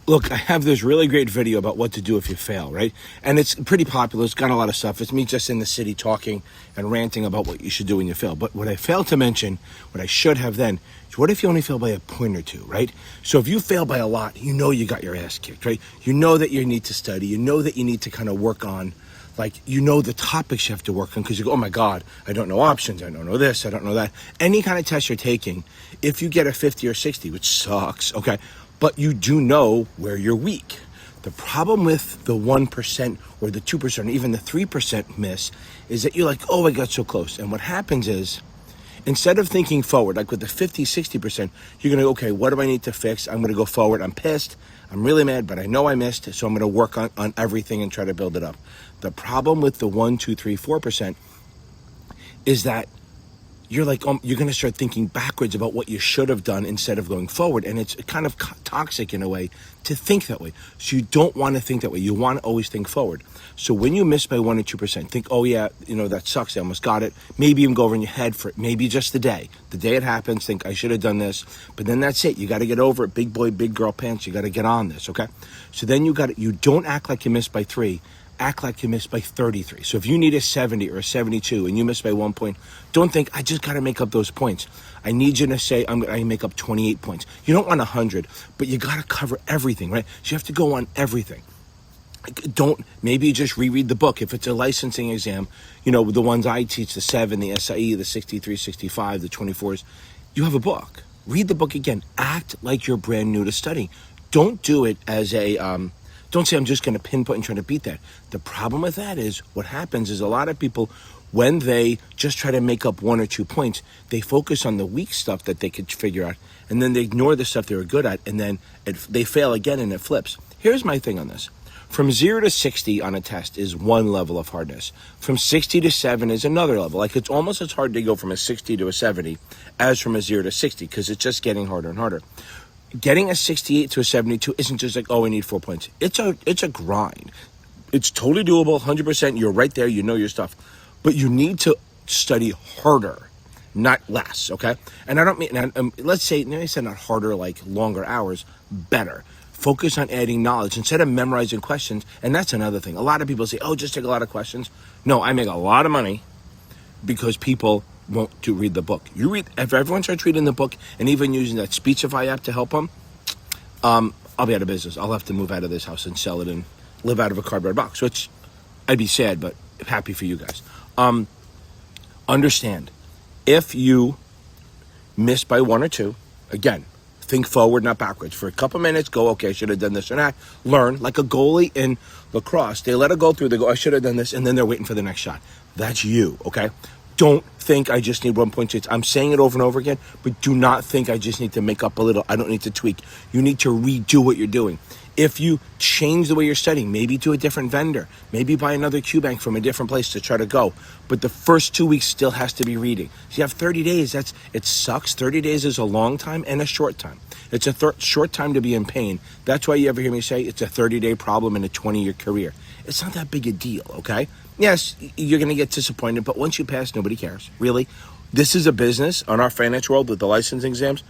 Look, I have this really great video about what to do if you fail, right? And it's pretty popular. It's got a lot of stuff. It's me just in the city talking and ranting about what you should do when you fail. But what I failed to mention, what I should have then, is what if you only fail by a point or two, right? So if you fail by a lot, you know you got your ass kicked, right? You know that you need to study. You know that you need to kind of work on, like, you know the topics you have to work on because you go, oh my God, I don't know options. I don't know this. I don't know that. Any kind of test you're taking, if you get a 50 or 60, which sucks, okay? But you do know where you're weak. The problem with the 1% or the 2% or even the 3% miss is that you're like, oh, I got so close. And what happens is, instead of thinking forward, like with the 50, 60%, you're going to, okay, what do I need to fix? I'm going to go forward. I'm pissed. I'm really mad, but I know I missed. So I'm going to work on everything and try to build it up. The problem with the 1, 2, 3, 4% is that you're like, you're going to start thinking backwards about what you should have done instead of going forward. And it's kind of toxic in a way to think that way. So you don't want to think that way. You want to always think forward. So when you miss by 1 or 2%, think, oh yeah, that sucks. I almost got it. Maybe even go over in your head for maybe just the day it happens, think I should have done this, but then that's it. You got to get over it. Big boy, big girl pants. You got to get on this. Okay. So then you don't act like you missed by 3. Act like you missed by 33. So if you need a 70 or a 72 and you missed by 1 point, don't think, I just got to make up those points. I need you to say, I'm going to make up 28 points. You don't want 100, but you got to cover everything, right? So you have to go on everything. Maybe you just reread the book. If it's a licensing exam, the ones I teach, the 7, the SIE, the 63, 65, the 24s, you have a book. Read the book again. Act like you're brand new to studying. Don't do it as don't say I'm just going to pinpoint and try to beat that. The problem with that is what happens is a lot of people, when they just try to make up 1 or 2 points, they focus on the weak stuff that they could figure out, and then they ignore the stuff they were good at, and then they fail again and it flips. Here's my thing on this. From 0 to 60 on a test is one level of hardness. From 60 to 7 is another level. Like, it's almost as hard to go from a 60 to a 70 as from a 0 to 60 because it's just getting harder and harder. Getting a 68 to a 72 isn't just like, oh, I need 4 points. It's a grind. It's totally doable, 100%. You're right there. You know your stuff. But you need to study harder, not less, okay? And I don't mean, let's say not harder like longer hours, better. Focus on adding knowledge instead of memorizing questions. And that's another thing. A lot of people say, oh, just take a lot of questions. No, I make a lot of money because people won't read the book. If everyone starts reading the book and even using that Speechify app to help them, I'll be out of business. I'll have to move out of this house and sell it and live out of a cardboard box, which I'd be sad, but happy for you guys. Understand, if you miss by 1 or 2, again, think forward, not backwards. For a couple minutes, go, okay, I should have done this or that. Learn, like a goalie in lacrosse. They let it go through. They go, I should have done this, and then they're waiting for the next shot. That's you, okay? Don't think I just need 1.6. I'm saying it over and over again, but do not think I just need to make up a little. I don't need to tweak. You need to redo what you're doing. If you change the way you're studying, maybe to a different vendor, maybe buy another QBank from a different place to try to go. But the first 2 weeks still has to be reading. So you have 30 days. It sucks. 30 days is a long time and a short time. It's a short time to be in pain. That's why you ever hear me say it's a 30-day problem in a 20-year career. It's not that big a deal, okay? Yes, you're going to get disappointed, but once you pass, nobody cares. Really? This is a business on our finance world with the licensing exams.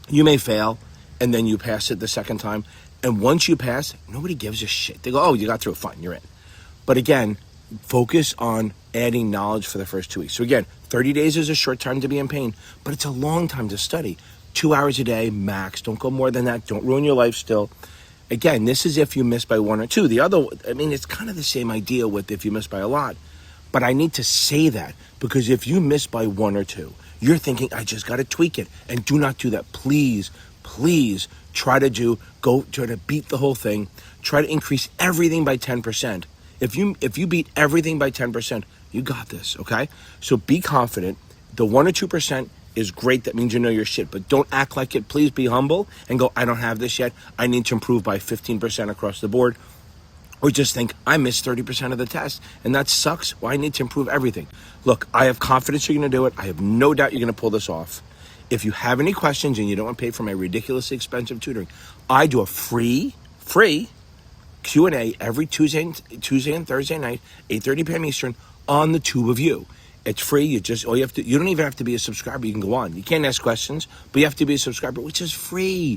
You may fail, and then you pass it the second time. And once you pass, nobody gives a shit. They go, oh, you got through it, fine, you're in. But again, focus on adding knowledge for the first 2 weeks. So again, 30 days is a short time to be in pain, but it's a long time to study. 2 hours a day, max. Don't go more than that. Don't ruin your life still. Again, this is if you miss by 1 or 2. The other, it's kind of the same idea with if you miss by a lot. But I need to say that because if you miss by 1 or 2, you're thinking, I just got to tweak it. And do not do that. Please try to beat the whole thing. Try to increase everything by 10%. If you beat everything by 10%, you got this, okay? So be confident. The 1 or 2% is great. That means you know your shit, but don't act like it. Please be humble and go, I don't have this yet. I need to improve by 15% across the board. Or just think, I missed 30% of the test, and that sucks. Well, I need to improve everything. Look, I have confidence you're going to do it. I have no doubt you're going to pull this off. If you have any questions and you don't want to pay for my ridiculously expensive tutoring, I do a free Q&A every Tuesday and Thursday night, 8:30 p.m. Eastern, on the two of you. It's free. You don't even have to be a subscriber. You can go on. You can't ask questions, but you have to be a subscriber, which is free.